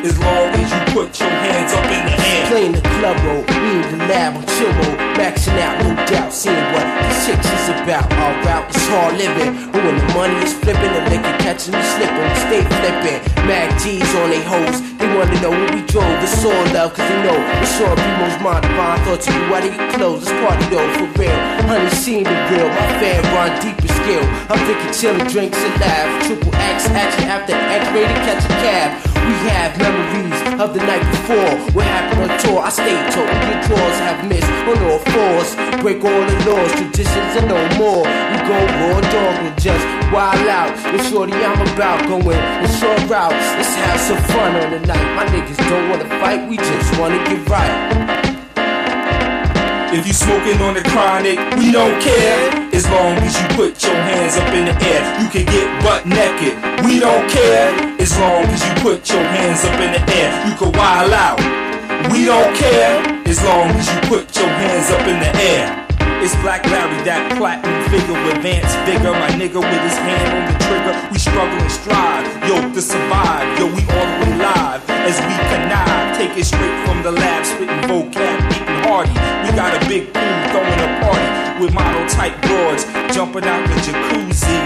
as long as you put your hands up in the air. Playing the club roll, we in the lab on chill mode, maxing out, no doubt, seeing what the six is about. Our route is hard living, but when the money is flipping, the liquor catching me slipping, we stay flipping. Mad G's on they hoes, they wanna know where we drove. It's all love, cause they know it's all Primo's mind. Divine thought to you, why do you close? Let's party though, for real. Honey, seen the real, my fan run deep as skill. I'm thinking chillin', drinks and laugh. Triple X action after X-rated, catch a cab. We have memories of the night before. What happened on tour? I stayed told your drawers have missed on all fours. Break all the laws, traditions and no more. We go raw dog and just wild out. It's shorty I'm about going in short routes. Let's have some fun on the night. My niggas don't wanna fight, we just wanna get right. If you smoking on the chronic, we don't care. As long as you put your hands up in the air, you can get butt naked. We don't care. As long as you put your hands up in the air, you can wild out. We don't care. As long as you put your hands up in the air. It's Black Larry, that platinum figure with Vance Vigor. My nigga with his hand on the trigger. We struggle and strive, yo, to survive. Yo, we all the way live as we connive. Take it straight from the lab, spitting vocab, beating hardy. We got a big pool throwing a party with model type broads jumping out the jacuzzi,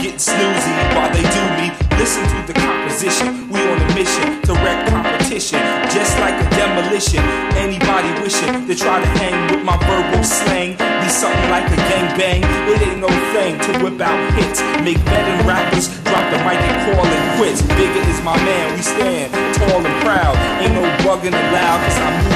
getting snoozy while they do me. Listen to the composition. We on a mission to wreck competition, just like a demolition. Anybody wishing to try to hang with my verbal slang, be something like a gangbang. It ain't no thing to whip out hits, make veteran rappers drop the mic and call it quits. Bigger is my man, we stand tall and proud. Ain't no bugging allowed, cause I move